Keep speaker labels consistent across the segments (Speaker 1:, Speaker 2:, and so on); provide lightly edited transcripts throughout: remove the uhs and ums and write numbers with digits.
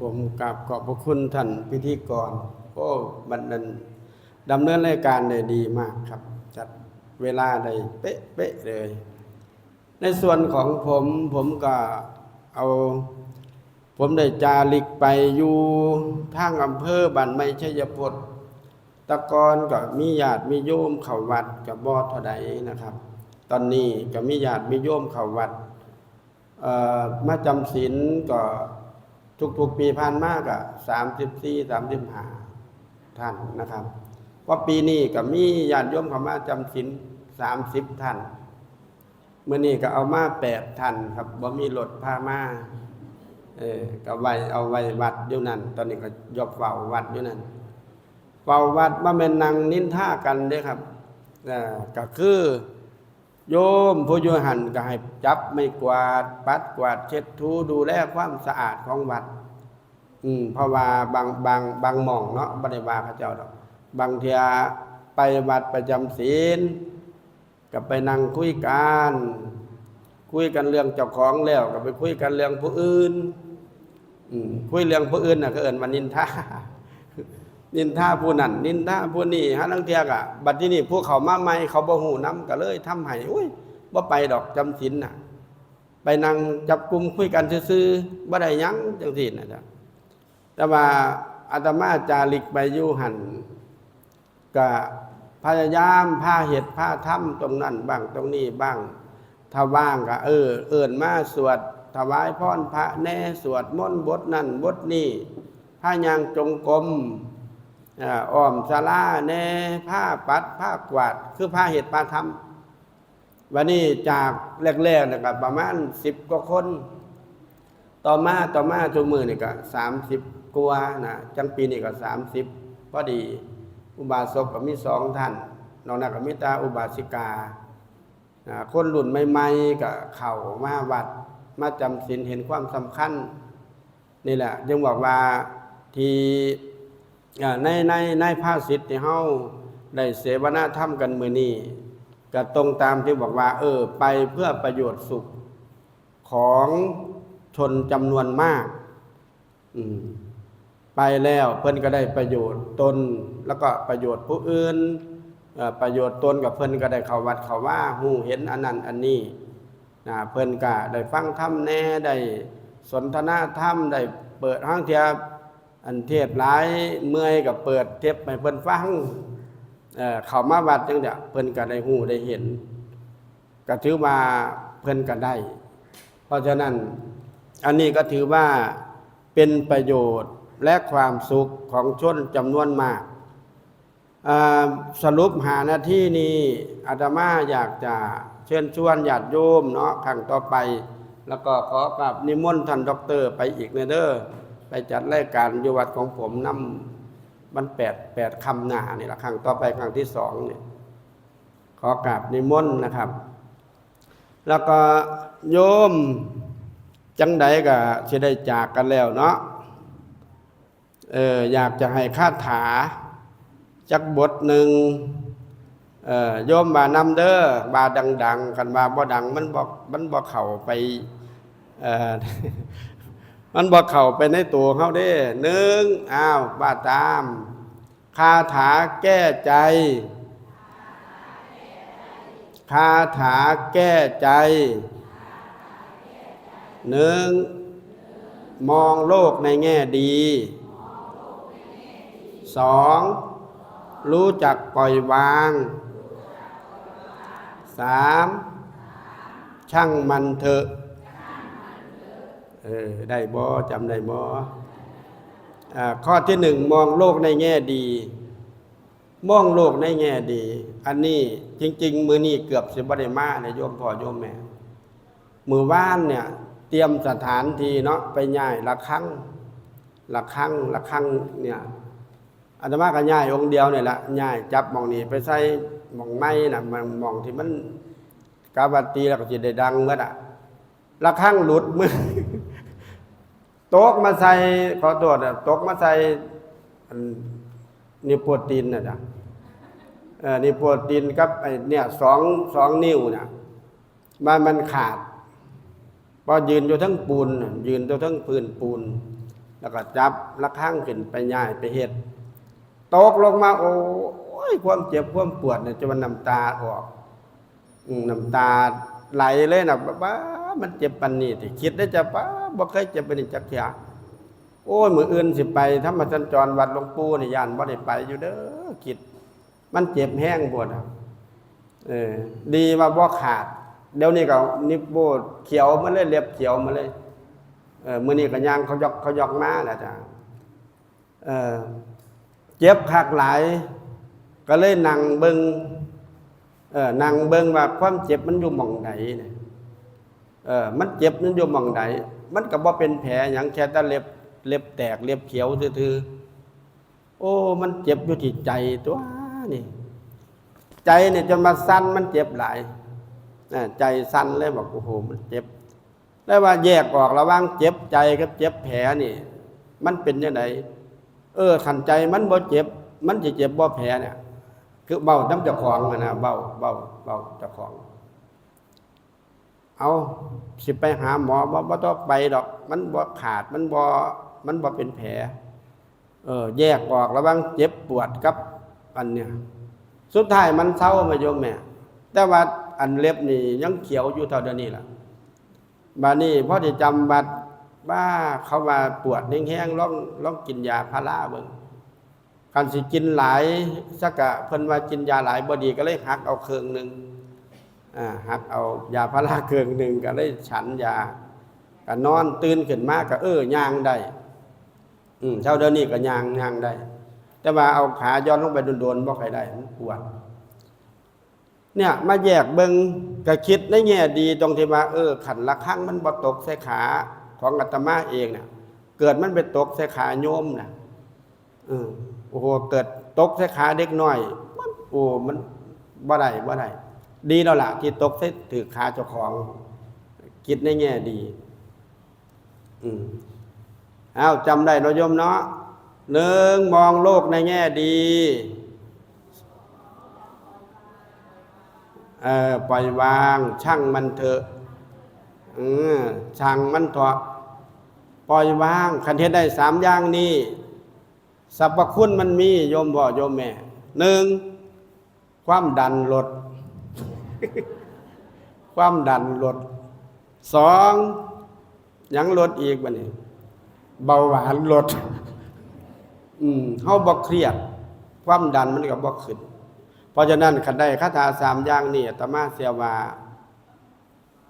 Speaker 1: ผมกราบขอบพระคุณท่านพิธีกรโอ้บัดนั้นดำเนินรายการได้ดีมากครับจัดเวลาได้เป๊ะเลย ในส่วนของผมก็เอาผมได้จาริกไปอยู่ทางอำเภอบ้านไม้ชัยพจน์แตะกอนก็มีญาติมีโยมเข้าวัดกับบ่เท่าใดนะครับ ตอนนี้ก็มีญาติมีโยมเข้าวัดมาจำศีลก็ทุกปีผ่านมาก็34-35ท่านนะครับว่าปีนี้ก็มีญาติโยมเข้ามาจำศีล30ท่านมื้อนี้ก็เอามา8ท่านครับบ่มีรถพามาก็เอาไว้วัดอยู่นั่นตอนนี้ก็ยกเฝ้าวัดอยู่นั่นเฝ้าวัดบ่แม่นนั่งนินทากันเด้ครับก็คือโยมผู้อยู่หันก็ให้จับไม้กวาดปัดกวาดเช็ดถูดูแลความสะอาดของวัดเพราะว่าบางหม่องเนาะบ่ได้ว่าเขาเจ้าดอกบางเที่ยไปวัดประจำศีลก็ไปนั่งคุยกันเรื่องเจ้าของแล้วก็ไปคุยกันเรื่องผู้อื่นคุยเรื่องผู้อื่นน่ะก็เอิ้นว่านินทานินทาผู้นั้นนินทาผู้นี้หาลางเที่ยก็บัดที่นี่ผู้เขามาใหม่เขาบ่ฮู้นำก็เลยทำให้บ่ไปดอกจำศีลน่ะไปนั่งจับกลุ่มคุยกันซื่อๆบ่ได้หยังจังซี่น่ะจ้ะแต่ว่าอาตมาจาริกไปอยู่หั่นก็พยายามพาเหตุพาทำตรงนั้นบ้างตรงนี้บ้างถ้าว่างก็เอิ้นมาสวดถวายพรพระแน่สวดมนต์บทนั้นบทนี้พาย่างจงกรมอ้อมศาลาแน่ผ้าปัดผ้ากวาดคือพาเหตุพาทำวันนี้จากแรกๆนะครับประมาณ10กว่าคนต่อมาทุกมื้อนี่ก็30กว่านะจังปีนี้ก็30พอดีอุบาสกก็มี2ท่านนอกนั้นก็มีแต่อุบาสิกาคนรุ่นใหม่ๆก็เข้ามาวัดมาจำศีลเห็นความสำคัญนี่แหละจึงบอกว่าที่ในภาษิตที่เฮาได้เสวนาธรรมกันมื้อนี้ก็ตรงตามที่บอกว่าไปเพื่อประโยชน์สุขของชนจำนวนมากไปแล้วเพิ่นก็ได้ประโยชน์ตนแล้วก็ประโยชน์ผู้อื่นประโยชน์ตนกับเพิ่นก็ได้เข้าวัดเข้าว่าฮู้เห็นอันนั้นอันนี้เพิ่นก็ได้ฟังธรรมแน่ได้สนทนาธรรมได้เปิดห้างเทียอันเทศหลายเมื่อยก็เปิดเทปให้เพิ่นฟังเข้ามาวัดจังเดียวเพิ่นก็ได้ฮู้ได้เห็นก็ถือว่าเพิ่นก็ได้เพราะฉะนั้นอันนี้ก็ถือว่าเป็นประโยชน์และความสุขของชนจำนวนมากสรุป5นาทีนี้อาตมาอยากจะเชิญชวนญาติโยมเนาะครั้งต่อไปแล้วก็ขอกราบนิมนต์ท่านด็อกเตอร์ไปอีกเด้อไปจัดรายการอยู่วัดของผมนำมัน8ค่ำหน้านี่ล่ะครั้งต่อไปครั้งที่2นี่ขอกราบนิมนต์นะครับแล้วก็โยมจังใดก็สิได้จากกันแล้วเนาะอยากจะให้คาถาจักบทหนึ่งโยมบานำเด้อบาดังๆกันบาบ่ดังมันบ่เข้าไปมันบ่เข้าไปในตัวเฮาเด้บาตามคาถาแก้ใจคาถาแก้ใจ1มองโลกในแง่ดี2รู้จักปล่อยวาง3ช่างมันเถอะได้บ่จำได้บ่ข้อที่1มองโลกในแง่ดีมองโลกในแง่ดีอันนี้จริงๆมื้อนี้เกือบสิบ่ได้มาเนี่ยโยมพ่อโยมแม่มื้อวานเนี่ยเตรียมสถานที่เนาะไปย้ายระฆังเนี่ยอาตมาก็ย้ายองค์เดียวนี่แหละย้ายจับหม่องนี้ไปใส่หม่องไม้น่ะหม่องที่มันกาบัตตีแล้วก็สิได้ดังเบิดระฆังหลุดมือตกมาใส่ขอโทษตกมาใส่นิโคตินน่ะจ้ะนิโคตินกับไอ้เนี่ย2นิ้วน่ะมันขาดพอยืนอยู่ทั้งปูนยืนอยู่ทั้งพื้นปูน แล้วก็จับระฆังขึ้นไปย่ายไปเฮ็ดตกลงมาโอ้ยความเจ็บความปวดเนี่ยจะมันน้ำตาออกน้ำตาไหลเลยนะบ้ามันเจ็บปานนี้ที่คิดได้จะป้าบ่เคยเจ็บปานนี้จักเที่ยโอ้ยมื้ออื่นสิไปธรรมสัญจรวัดหลวงปู่นี่ย่านบ่ได้ไปอยู่เด้อคิดมันเจ็บแห้งปวดดีว่าบ่ขาดเดี๋ยวนี้ก็นิบโบเขียวมาเลยเล็บเขียวมาเลยมื้อนี้ก็ย่างเขายอกมาน่ะจ้ะเจ็บคักหลายก็เลยนั่งเบิ่งนั่งเบิ่งว่าความเจ็บมันอยู่หม่องใดเนี่ยมันเจ็บมันอยู่หม่องใดมันก็บ่เป็นแผลหยังแค่แต่เล็บแตกเล็บเขียวซื่อๆโอ้มันเจ็บอยู่ที่ใจตัวนี่ใจเนี่ยจนมาสั่นมันเจ็บหลายใจสั่นเลยบอกโอ้โหมันเจ็บแล้วว่าแยกออกระหว่างเจ็บใจกับเจ็บแผลนี่มันเป็นยังไงขันใจมันบ่เจ็บมันจะเจ็บบ่แผลเนี่ยคือเบาน้ำเจ้าของนะเบาเจ้าของเอาสิไปหาหมอบ่ต้องไปดอกมันบ่ขาดมันบ่เป็นแผลแยกออกระหว่างเจ็บปวดกับอันเนี่ยสุดท้ายมันเศร้ามาโยมแม่แต่ว่าอันเล็บนี่ยังเขียวอยู่เท่าเดิมนี่ล่ะบานี้พอที่จำบัดว่าเขาว่าปวดแห้งๆลองกินยาพาราเบิ่งคันสิกินหลายสักกะเพิ่นว่ากินยาหลายบ่ดีก็เลยหักเอาเครื่องนึงหักเอายาพาราเครื่องนึงก็เลยฉันยาก็นอนตื่นขึ้นมาก็ย่างได้เท่าเดิมนี่ก็ย่างได้แต่ว่าเอาขาย้อนลงไปโดนๆบ่ค่อยได้มันปวดเนี่ยมาแยกเบิ่งก็คิดในแง่ดีตรงที่ว่าขันละครั้งมันบ่ตกใส่ขาของอาตมาเองเนี่ยเกิดมันไปตกใส่ขาโยมน่ะโอ้โหเกิดตกใส่ขาเด็กน้อยมันบ่ได้ดีแล้วล่ะที่ตกใส่ถือขาเจ้าของคิดในแง่ดีจำได้เนาะโยมเนาะ1มองโลกในแง่ดีปล่อยวางช่างมันเถอะช่างมันเถอะปล่อยวางคันเฮ็ดได้3อย่างนี้สรรพคุณมันมีโยมพ่อโยมแม่1ความดันลด ความดันลด2ยังลดอีกบัดนี้เบาหวานลดเฮาบ่เครียดความดันมันก็บ่ขึ้นเพราะฉะนั้นคันได้คาถา3อย่างนี่อาตมาเชื่อว่า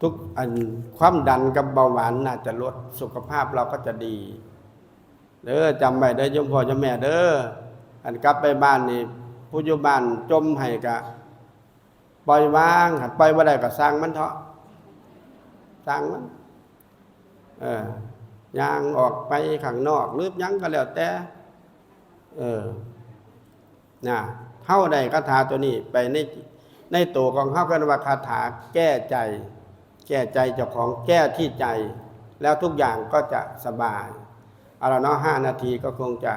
Speaker 1: ทุกอันความดันกับเบาหวานน่าจะลดสุขภาพเราก็จะดีจำไว้ได้โยมพ่อโยมแม่อันกลับไปบ้านนี่ผู้อยู่บ้านจมให้ก็ปล่อยวางหัดปล่อยบ่ได้ก็สร้างมันเถาะสร้างมันย่างออกไปข้างนอกหรือยังก็แล้วแต่เฮาได้คาถาตัวนี้ไปในตัวของเฮากันว่าคาถาแก้ใจเจ้าของแก้ที่ใจแล้วทุกอย่างก็จะสบายเอาละเนาะ5 นาทีก็คงจะ